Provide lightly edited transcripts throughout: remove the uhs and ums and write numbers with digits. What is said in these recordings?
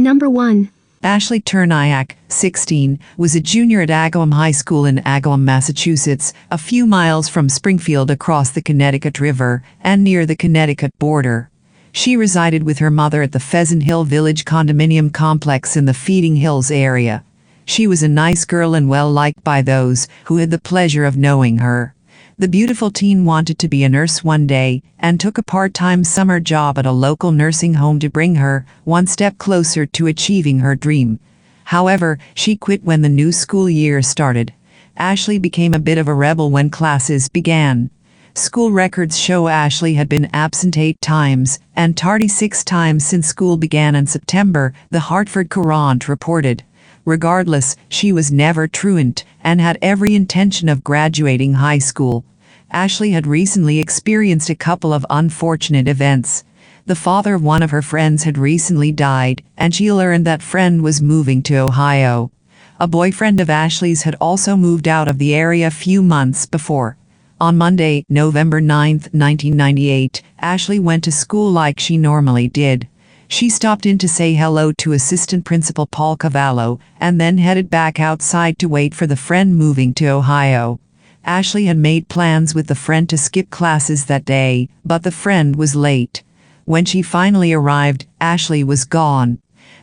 Number 1. Ashley Turniak, 16, was a junior at Agawam High School in Agawam, Massachusetts, a few miles from Springfield across the Connecticut River and near the Connecticut border. She resided with her mother at the Pheasant Hill Village condominium complex in the Feeding Hills area. She was a nice girl and well-liked by those who had the pleasure of knowing her. The beautiful teen wanted to be a nurse one day and took a part-time summer job at a local nursing home to bring her one step closer to achieving her dream. However, she quit when the new school year started. Ashley became a bit of a rebel when classes began. School records show Ashley had been absent 8 times and tardy 6 times since school began in September, the Hartford Courant reported. Regardless, she was never truant and had every intention of graduating high school. Ashley had recently experienced a couple of unfortunate events. The father of one of her friends had recently died, and she learned that friend was moving to Ohio. A boyfriend of Ashley's had also moved out of the area a few months before. On Monday, November 9, 1998, Ashley went to school like she normally did. She stopped in to say hello to Assistant Principal Paul Cavallo and then headed back outside to wait for the friend moving to Ohio. Ashley had made plans with the friend to skip classes that day, but the friend was late. When she finally arrived, Ashley was gone.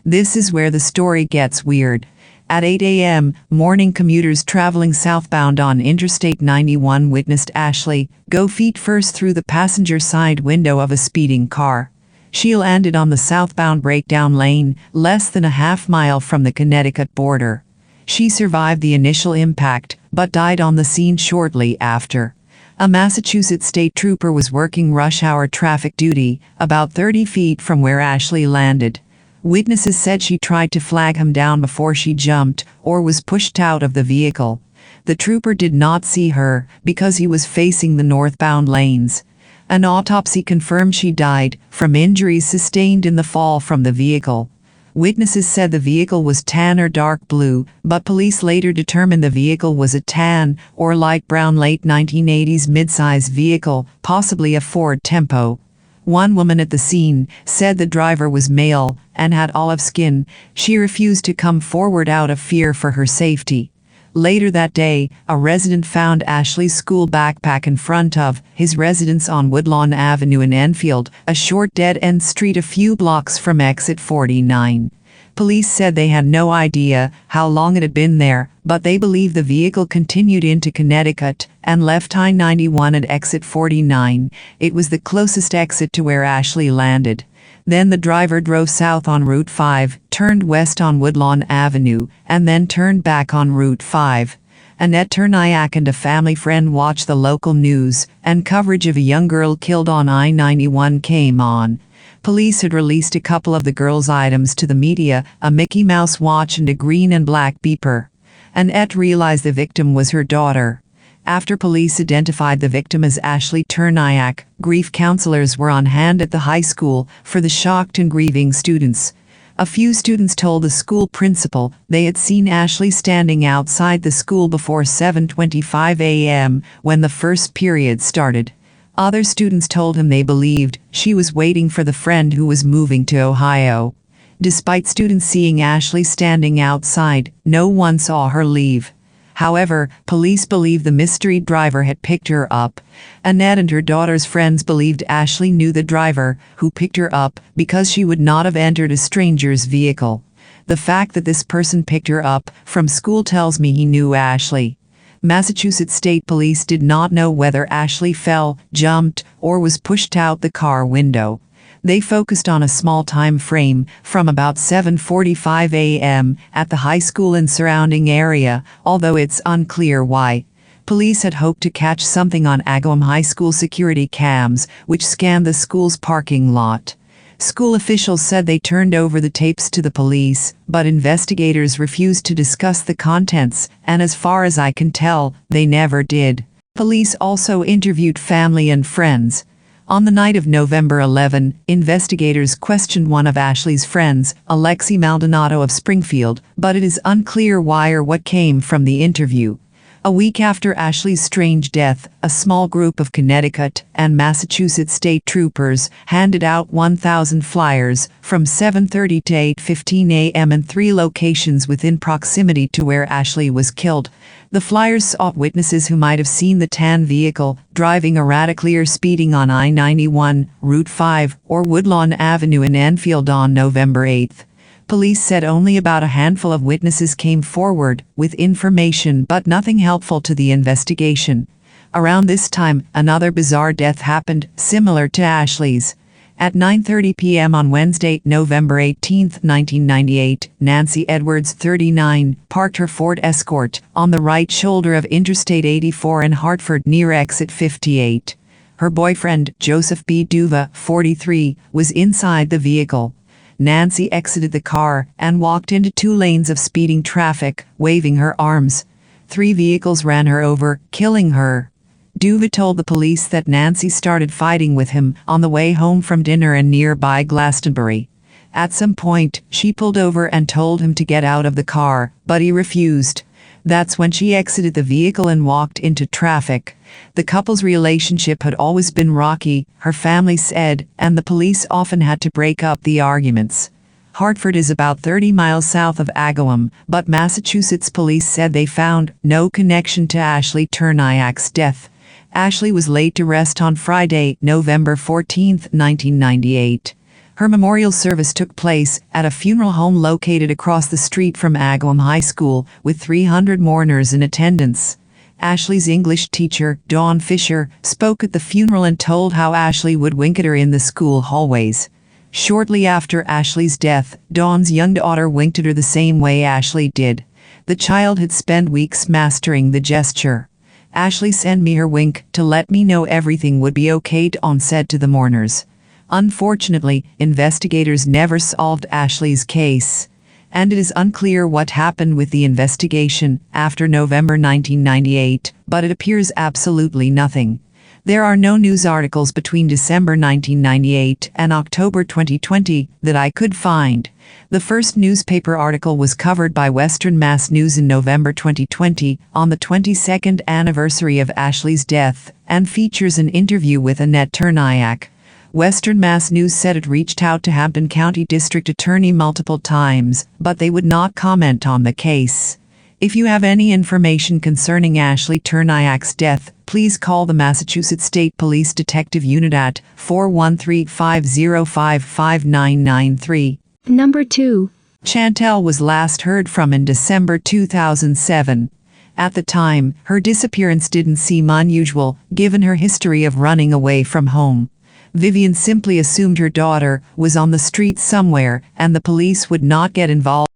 This is where the story gets weird. At 8 a.m., morning commuters traveling southbound on Interstate 91 witnessed Ashley go feet first through the passenger side window of a speeding car. She landed on the southbound breakdown lane, less than a half-mile from the Connecticut border. She survived the initial impact, but died on the scene shortly after. A Massachusetts state trooper was working rush-hour traffic duty, about 30 feet from where Ashley landed. Witnesses said she tried to flag him down before she jumped or was pushed out of the vehicle. The trooper did not see her because he was facing the northbound lanes. An autopsy confirmed she died from injuries sustained in the fall from the vehicle. Witnesses said the vehicle was tan or dark blue, but police later determined the vehicle was a tan or light brown late 1980s midsize vehicle, possibly a Ford Tempo. One woman at the scene said the driver was male and had olive skin. She refused to come forward out of fear for her safety. Later that day, a resident found Ashley's school backpack in front of his residence on Woodlawn Avenue in Enfield, a short dead-end street a few blocks from exit 49. Police said they had no idea how long it had been there, but they believe the vehicle continued into Connecticut and left I-91 at exit 49. It was the closest exit to where Ashley landed. Then the driver drove south on Route 5, turned west on Woodlawn Avenue, and then turned back on Route 5. Annette Turniak and a family friend watched the local news, and coverage of a young girl killed on I-91 came on. Police had released a couple of the girl's items to the media, a Mickey Mouse watch and a green and black beeper. Annette realized the victim was her daughter. After police identified the victim as Ashley Turniak, grief counselors were on hand at the high school for the shocked and grieving students. A few students told the school principal they had seen Ashley standing outside the school before 7:25 a.m. when the first period started. Other students told him they believed she was waiting for the friend who was moving to Ohio. Despite students seeing Ashley standing outside, no one saw her leave. However, police believe the mystery driver had picked her up. Annette and her daughter's friends believed Ashley knew the driver who picked her up because she would not have entered a stranger's vehicle. The fact that this person picked her up from school tells me he knew Ashley. Massachusetts State Police did not know whether Ashley fell, jumped, or was pushed out the car window. They focused on a small time frame from about 7:45 a.m. at the high school and surrounding area, although it's unclear why. Police had hoped to catch something on Agawam High School security cams, which scanned the school's parking lot. School officials said they turned over the tapes to the police, but investigators refused to discuss the contents, and as far as I can tell, they never did. Police also interviewed family and friends. On the night of November 11, investigators questioned one of Ashley's friends, Alexi Maldonado of Springfield, but it is unclear why or what came from the interview. A week after Ashley's strange death, a small group of Connecticut and Massachusetts state troopers handed out 1,000 flyers from 7:30 to 8:15 a.m. in 3 locations within proximity to where Ashley was killed. The flyers sought witnesses who might have seen the tan vehicle driving erratically or speeding on I-91, Route 5, or Woodlawn Avenue in Enfield on November 8. Police said only about a handful of witnesses came forward with information, but nothing helpful to the investigation. Around this time, another bizarre death happened, similar to Ashley's. At 9:30 p.m. on Wednesday, November 18, 1998, Nancy Edwards, 39, parked her Ford Escort on the right shoulder of Interstate 84 in Hartford near exit 58. Her boyfriend, Joseph B. Duva, 43, was inside the vehicle. Nancy exited the car and walked into 2 lanes of speeding traffic, waving her arms. 3 vehicles ran her over, killing her. Duva told the police that Nancy started fighting with him on the way home from dinner in nearby Glastonbury. At some point, she pulled over and told him to get out of the car, but he refused. That's when she exited the vehicle and walked into traffic. The couple's relationship had always been rocky, her family said, and the police often had to break up the arguments. Hartford is about 30 miles south of Agawam, but Massachusetts police said they found no connection to Ashley Turniak's death. Ashley was laid to rest on Friday, November 14, 1998. Her memorial service took place at a funeral home located across the street from Agawam High School, with 300 mourners in attendance. Ashley's English teacher, Dawn Fisher, spoke at the funeral and told how Ashley would wink at her in the school hallways. Shortly after Ashley's death, Dawn's young daughter winked at her the same way Ashley did. The child had spent weeks mastering the gesture. Ashley sent me her wink to let me know everything would be okay, Dawn said to the mourners. Unfortunately, investigators never solved Ashley's case, and it is unclear what happened with the investigation after November 1998, but it appears absolutely nothing. There are no news articles between December 1998 and October 2020 that I could find. The first newspaper article was covered by Western Mass News in November 2020 on the 22nd anniversary of Ashley's death and features an interview with Annette Turniak. Western Mass News said it reached out to Hampden County District Attorney multiple times, but they would not comment on the case. If you have any information concerning Ashley Turniak's death, please call the Massachusetts State Police Detective Unit at 413-505-5993. Number 2. Chantelle was last heard from in December 2007. At the time, her disappearance didn't seem unusual, given her history of running away from home. Vivian simply assumed her daughter was on the street somewhere, and the police would not get involved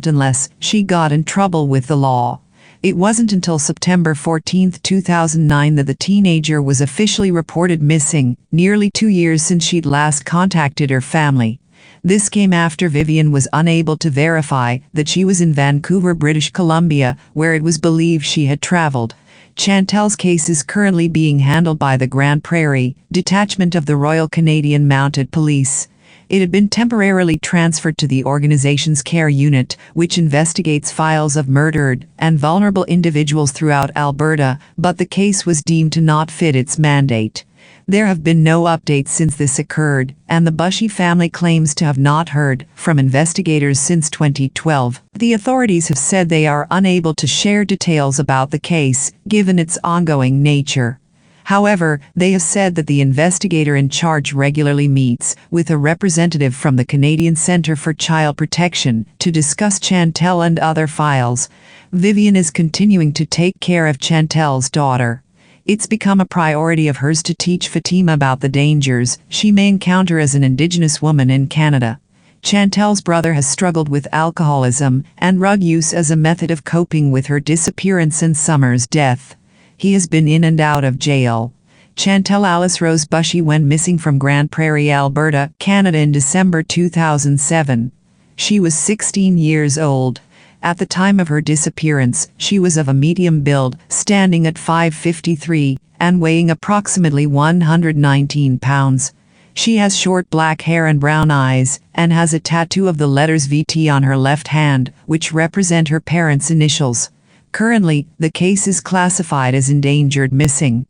unless she got in trouble with the law. It wasn't until September 14, 2009 that the teenager was officially reported missing, nearly 2 years since she'd last contacted her family. This came after Vivian was unable to verify that she was in Vancouver, British Columbia, where it was believed she had traveled. Chantelle's case is currently being handled by the Grand Prairie Detachment of the Royal Canadian Mounted Police. It had been temporarily transferred to the organization's Care Unit, which investigates files of murdered and vulnerable individuals throughout Alberta, but the case was deemed to not fit its mandate. There have been no updates since this occurred, and the Bushie family claims to have not heard from investigators since 2012. The authorities have said they are unable to share details about the case, given its ongoing nature. However, they have said that the investigator in charge regularly meets with a representative from the Canadian Centre for Child Protection to discuss Chantelle and other files. Vivian is continuing to take care of Chantelle's daughter. It's become a priority of hers to teach Fatima about the dangers she may encounter as an Indigenous woman in Canada. Chantelle's brother has struggled with alcoholism and drug use as a method of coping with her disappearance and Summer's death. He has been in and out of jail. Chantelle Alice Rose Bushie went missing from Grand Prairie, Alberta, Canada in December 2007. She was 16 years old. At the time of her disappearance, she was of a medium build, standing at 5'53", and weighing approximately 119 pounds. She has short black hair and brown eyes, and has a tattoo of the letters VT on her left hand, which represent her parents' initials. Currently, the case is classified as endangered missing.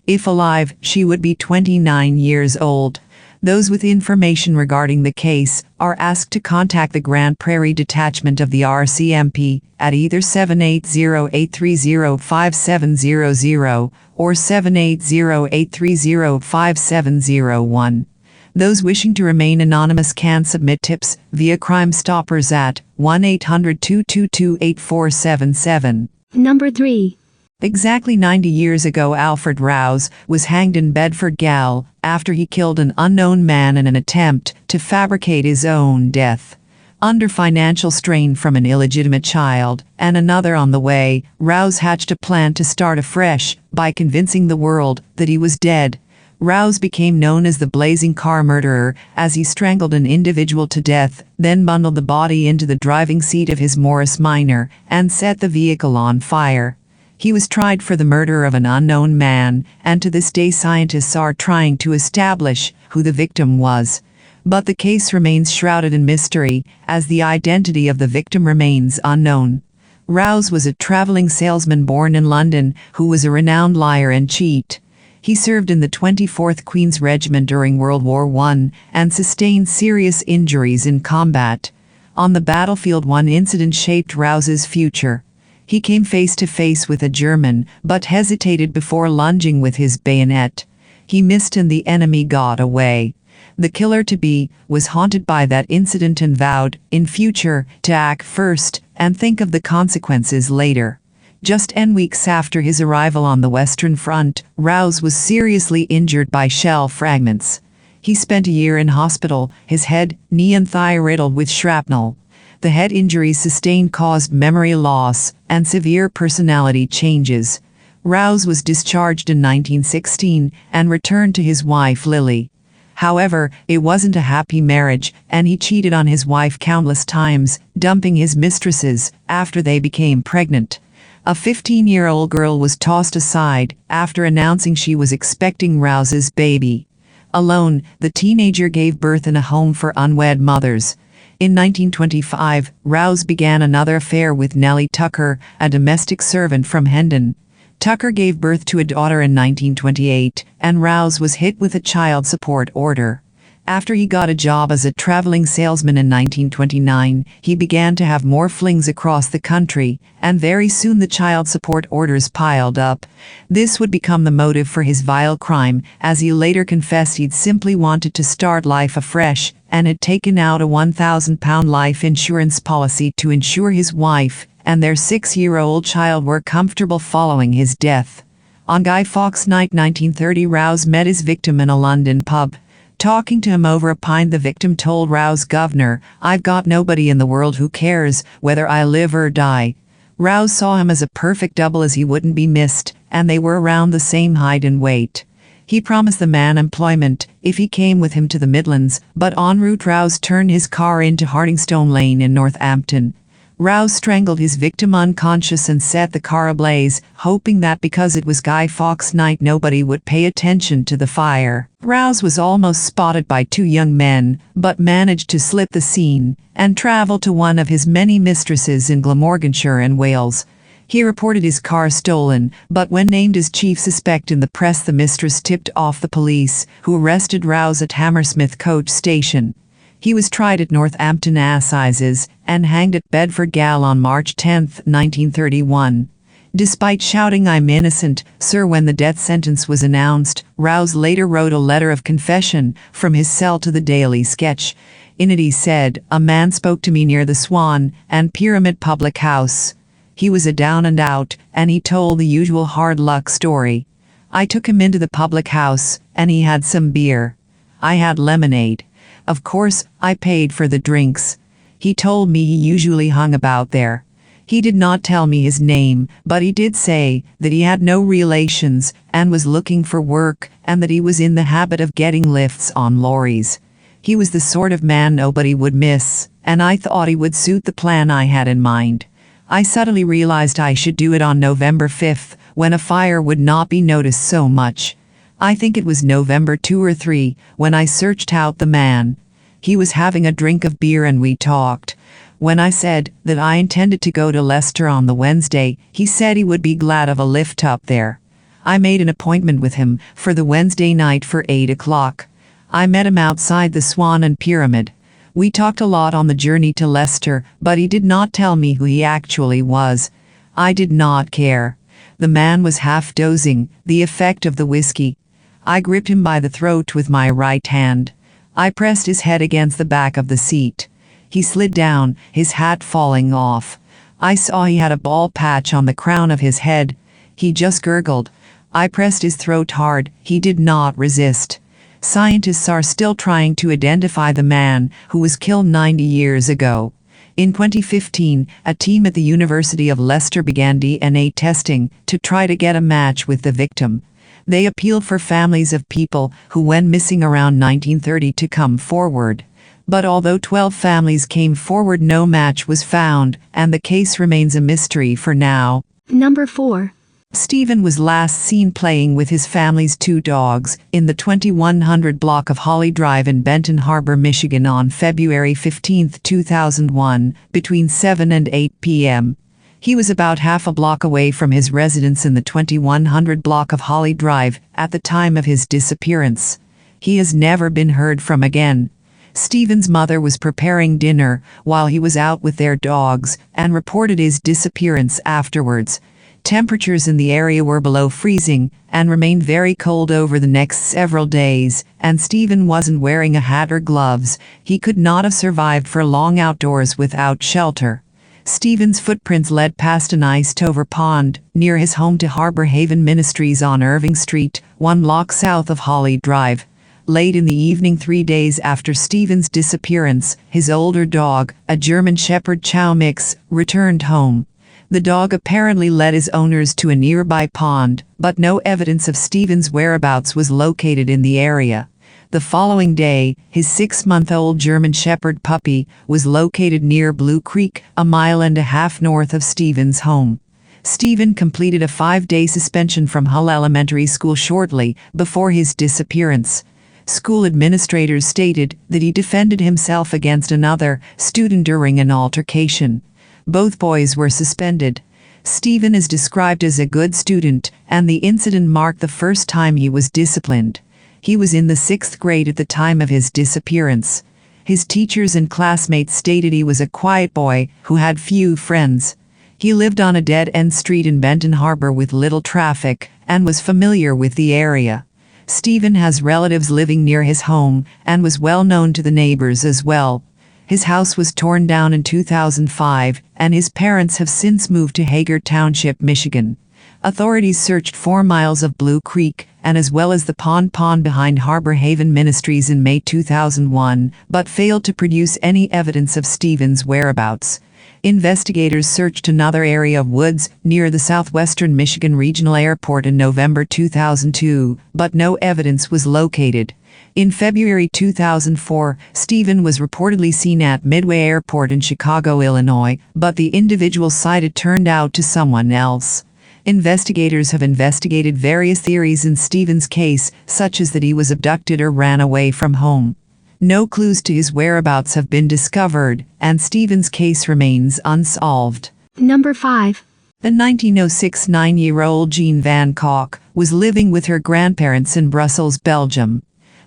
If alive, she would be 29 years old. Those with information regarding the case are asked to contact the Grand Prairie Detachment of the RCMP at either 780-830-5700 or 780-830-5701. Those wishing to remain anonymous can submit tips via Crime Stoppers at 1-800-222-8477. Number 3. Exactly 90 years ago, Alfred Rouse was hanged in Bedford, Gal, after he killed an unknown man in an attempt to fabricate his own death. Under financial strain from an illegitimate child and another on the way, Rouse hatched a plan to start afresh by convincing the world that he was dead. Rouse became known as the Blazing Car Murderer as he strangled an individual to death, then bundled the body into the driving seat of his Morris Minor and set the vehicle on fire. He was tried for the murder of an unknown man, and to this day scientists are trying to establish who the victim was. But the case remains shrouded in mystery, as the identity of the victim remains unknown. Rouse was a traveling salesman born in London who was a renowned liar and cheat. He served in the 24th Queen's Regiment during World War I and sustained serious injuries in combat. On the battlefield, one incident shaped Rouse's future. He came face to face with a German, but hesitated before lunging with his bayonet. He missed and the enemy got away. The killer-to-be was haunted by that incident and vowed, in future, to act first and think of the consequences later. Just 10 weeks after his arrival on the Western Front, Rouse was seriously injured by shell fragments. He spent a year in hospital, his head, knee and thigh riddled with shrapnel. The head injuries sustained caused memory loss and severe personality changes. Rouse was discharged in 1916 and returned to his wife Lily. However, it wasn't a happy marriage, and he cheated on his wife countless times, dumping his mistresses after they became pregnant. A 15-year-old girl was tossed aside after announcing she was expecting Rouse's baby. Alone, the teenager gave birth in a home for unwed mothers. In 1925, Rouse began another affair with Nellie Tucker, a domestic servant from Hendon. Tucker gave birth to a daughter in 1928, and Rouse was hit with a child support order. After he got a job as a traveling salesman in 1929, he began to have more flings across the country, and very soon the child support orders piled up. This would become the motive for his vile crime, as he later confessed he'd simply wanted to start life afresh, and had taken out a £1,000 life insurance policy to ensure his wife and their 6-year-old child were comfortable following his death. On Guy Fawkes Night 1930, Rouse met his victim in a London pub. Talking to him over a pint, the victim told Rouse, "Governor, I've got nobody in the world who cares whether I live or die." Rouse saw him as a perfect double, as he wouldn't be missed, and they were around the same height and weight. He promised the man employment if he came with him to the Midlands, but en route Rouse turned his car into Hardingstone Lane in Northampton. Rouse strangled his victim unconscious and set the car ablaze, hoping that because it was Guy Fawkes Night nobody would pay attention to the fire. Rouse was almost spotted by 2 young men, but managed to slip the scene and travel to one of his many mistresses in Glamorganshire and Wales. He reported his car stolen, but when named as chief suspect in the press, the mistress tipped off the police, who arrested Rouse at Hammersmith Coach Station. He was tried at Northampton Assizes and hanged at Bedford Gal on March 10, 1931. Despite shouting "I'm innocent, sir" when the death sentence was announced, Rouse later wrote a letter of confession from his cell to the Daily Sketch. In it he said, "A man spoke to me near the Swan and Pyramid public house. He was a down and out, and he told the usual hard luck story. I took him into the public house, and he had some beer. I had lemonade. Of course, I paid for the drinks. He told me he usually hung about there. He did not tell me his name, but he did say that he had no relations and was looking for work, and that he was in the habit of getting lifts on lorries. He was the sort of man nobody would miss, and I thought he would suit the plan I had in mind. I suddenly realized I should do it on November 5th, when a fire would not be noticed so much. I think it was November 2 or 3, when I searched out the man. He was having a drink of beer and we talked. When I said that I intended to go to Leicester on the Wednesday, he said he would be glad of a lift up there. I made an appointment with him for the Wednesday night for 8 o'clock. I met him outside the Swan and Pyramid. We talked a lot on the journey to Leicester, but he did not tell me who he actually was. I did not care. The man was half dozing, the effect of the whiskey. I gripped him by the throat with my right hand. I pressed his head against the back of the seat. He slid down, his hat falling off. I saw he had a bald patch on the crown of his head. He just gurgled. I pressed his throat hard. He did not resist. Scientists are still trying to identify the man who was killed 90 years ago. In 2015, a team at the University of Leicester began DNA testing to try to get a match with the victim. They appealed for families of people who went missing around 1930 to come forward. But although 12 families came forward, no match was found, and the case remains a mystery for now. Number 4. Stephen was last seen playing with his family's 2 dogs in the 2100 block of Holly Drive in Benton Harbor, Michigan on February 15, 2001, between 7 and 8 p.m. He was about half a block away from his residence in the 2100 block of Holly Drive at the time of his disappearance. He has never been heard from again. Stephen's mother was preparing dinner while he was out with their dogs and reported his disappearance afterwards. Temperatures in the area were below freezing and remained very cold over the next several days, and Stephen wasn't wearing a hat or gloves. He could not have survived for long outdoors without shelter. Stephen's footprints led past an iced-over pond near his home to Harbor Haven Ministries on Irving Street, 1 block south of Holly Drive. Late in the evening, 3 days after Stephen's disappearance, his older dog, a German Shepherd Chow mix, returned home. The dog apparently led his owners to a nearby pond, but no evidence of Stephen's whereabouts was located in the area. The following day, his 6-month-old German Shepherd puppy was located near Blue Creek, 1.5 miles north of Stephen's home. Stephen completed a 5-day suspension from Hull Elementary School shortly before his disappearance. School administrators stated that he defended himself against another student during an altercation. Both boys were suspended. Stephen is described as a good student, and the incident marked the first time he was disciplined. He was in the 6th grade at the time of his disappearance. His teachers and classmates stated he was a quiet boy who had few friends. He lived on a dead-end street in Benton Harbor with little traffic and was familiar with the area. Stephen has relatives living near his home and was well known to the neighbors as well. His house was torn down in 2005, and his parents have since moved to Hager Township, Michigan. Authorities searched 4 miles of Blue Creek, and as well as the pond behind Harbor Haven Ministries in May 2001, but failed to produce any evidence of Stephen's whereabouts. Investigators searched another area of woods near the southwestern Michigan Regional Airport in November 2002, but no evidence was located. In February 2004, Stephen was reportedly seen at Midway Airport in Chicago, Illinois, but the individual sighted turned out to someone else. Investigators have investigated various theories in Stephen's case, such as that he was abducted or ran away from home. No clues to his whereabouts have been discovered, and Stephen's case remains unsolved. Number 5. The 1906 9-year-old Jeanne Van Calk was living with her grandparents in Brussels, Belgium.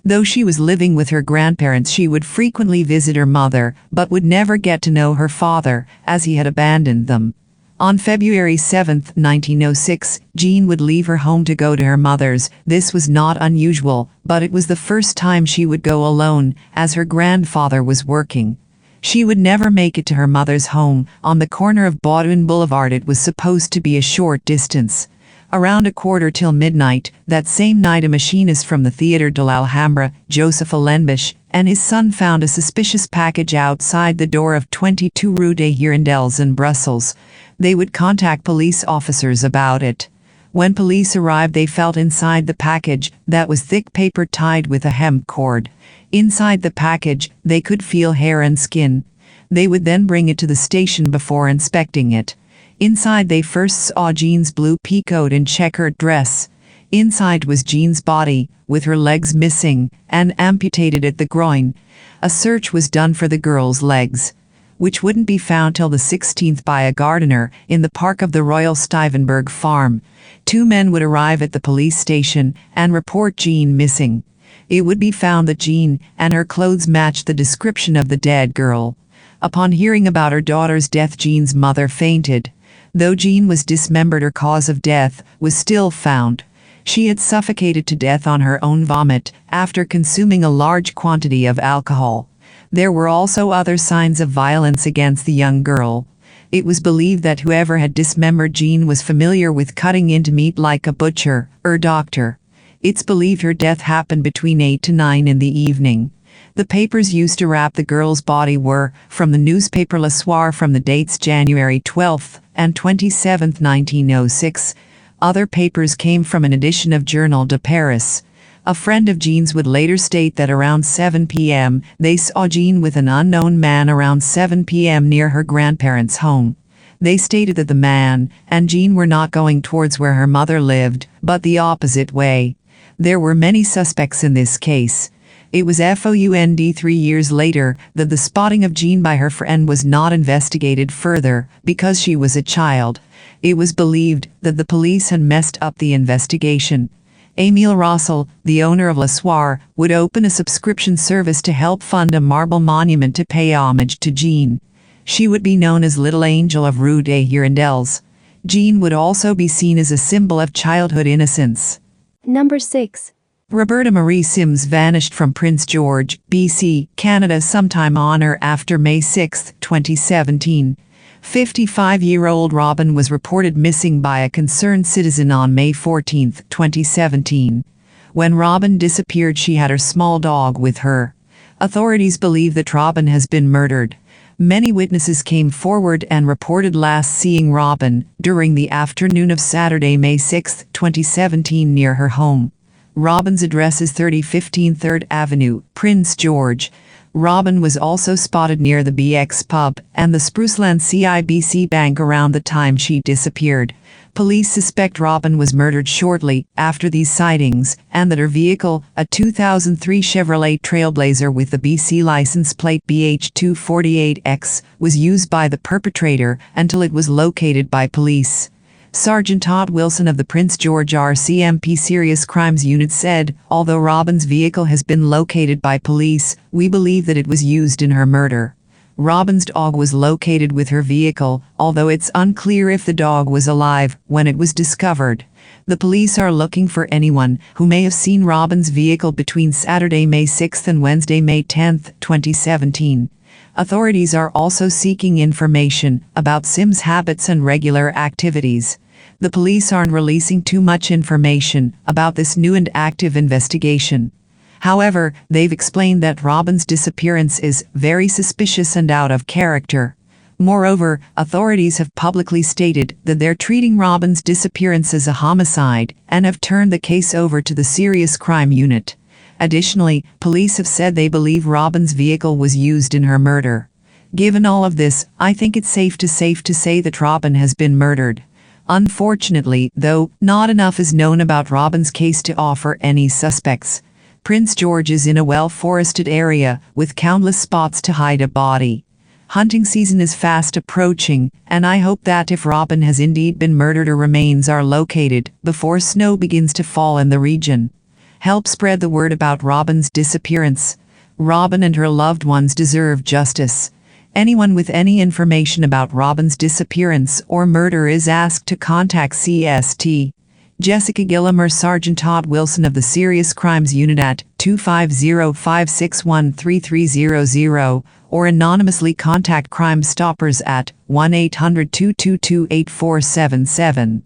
Though she was living with her grandparents, she would frequently visit her mother, but would never get to know her father, as he had abandoned them. On February 7, 1906, Jeanne would leave her home to go to her mother's. This was not unusual, but it was the first time she would go alone, as her grandfather was working. She would never make it to her mother's home. On the corner of Baldwin Boulevard, it was supposed to be a short distance. Around midnight, that same night, a machinist from the Theatre de l'Alhambra, Joseph Allenbush, and his son found a suspicious package outside the door of 22 Rue des Hirondelles in Brussels. They would contact police officers about it. When police arrived, they felt inside the package that was thick paper tied with a hemp cord. Inside the package, they could feel hair and skin. They would then bring it to the station before inspecting it. Inside, they first saw Jeanne's blue peacoat and checkered dress. Inside was Jeanne's body, with her legs missing and amputated at the groin. A search was done for the girl's legs. which wouldn't be found till the 16th by a gardener in the park of the Royal Stuyvenberg farm. 2 men would arrive at the police station and report Jeanne missing. It would be found that Jeanne and her clothes matched the description of the dead girl. Upon hearing about her daughter's death, Jeanne's mother fainted. Though Jeanne was dismembered, her cause of death was still found. She had suffocated to death on her own vomit after consuming a large quantity of alcohol. There were also other signs of violence against the young girl. It was believed that whoever had dismembered Jeanne was familiar with cutting into meat like a butcher or doctor. It's believed her death happened between 8 to 9 in the evening. The papers used to wrap the girl's body were from the newspaper Le Soir from the dates January 12 and 27, 1906. Other papers came from an edition of Journal de Paris. A friend of Jeanne's would later state that around 7 p.m. they saw Jeanne with an unknown man around 7 p.m. near her grandparents' home. They stated that the man and Jeanne were not going towards where her mother lived, but the opposite way. There were many suspects in this case. It was found 3 years later that the spotting of Jeanne by her friend was not investigated further because she was a child. It was believed that the police had messed up the investigation. Émile Rossel, the owner of Le Soir, would open a subscription service to help fund a marble monument to pay homage to Jeanne. She would be known as Little Angel of Rue des Hirondelles. Jeanne would also be seen as a symbol of childhood innocence. Number 6. Roberta Marie Sims vanished from Prince George, BC, Canada sometime on or after May 6, 2017. 55-year-old Robin was reported missing by a concerned citizen on May 14, 2017. When Robin disappeared, she had her small dog with her. Authorities believe that Robin has been murdered. Many witnesses came forward and reported last seeing Robin during the afternoon of Saturday, May 6, 2017 near her home. Robin's address is 3015 3rd Avenue, Prince George. Robin was also spotted near the BX pub and the Spruceland CIBC Bank around the time she disappeared. Police suspect Robin was murdered shortly after these sightings and that her vehicle, a 2003 Chevrolet Trailblazer with the BC license plate BH248X, was used by the perpetrator until it was located by police. Sergeant Todd Wilson of the Prince George RCMP Serious Crimes Unit said, "Although Robin's vehicle has been located by police, we believe that it was used in her murder." Robin's dog was located with her vehicle, although it's unclear if the dog was alive when it was discovered. The police are looking for anyone who may have seen Robin's vehicle between Saturday, May 6 and Wednesday, May 10, 2017. Authorities are also seeking information about Sims' habits and regular activities. The police aren't releasing too much information about this new and active investigation. However, they've explained that Robin's disappearance is very suspicious and out of character. Moreover, authorities have publicly stated that they're treating Robin's disappearance as a homicide and have turned the case over to the Serious Crime Unit. Additionally, police have said they believe Robin's vehicle was used in her murder. Given all of this, I think it's safe to say that Robin has been murdered. Unfortunately, though, not enough is known about Robin's case to offer any suspects. Prince George is in a well-forested area with countless spots to hide a body. Hunting season is fast approaching, and I hope that if Robin has indeed been murdered, her remains are located before snow begins to fall in the region. Help spread the word about Robin's disappearance. Robin and her loved ones deserve justice. Anyone with any information about Robin's disappearance or murder is asked to contact CST. Jessica Gillam or Sergeant Todd Wilson of the Serious Crimes Unit at 250-561-3300 or anonymously contact Crime Stoppers at 1-800-222-8477.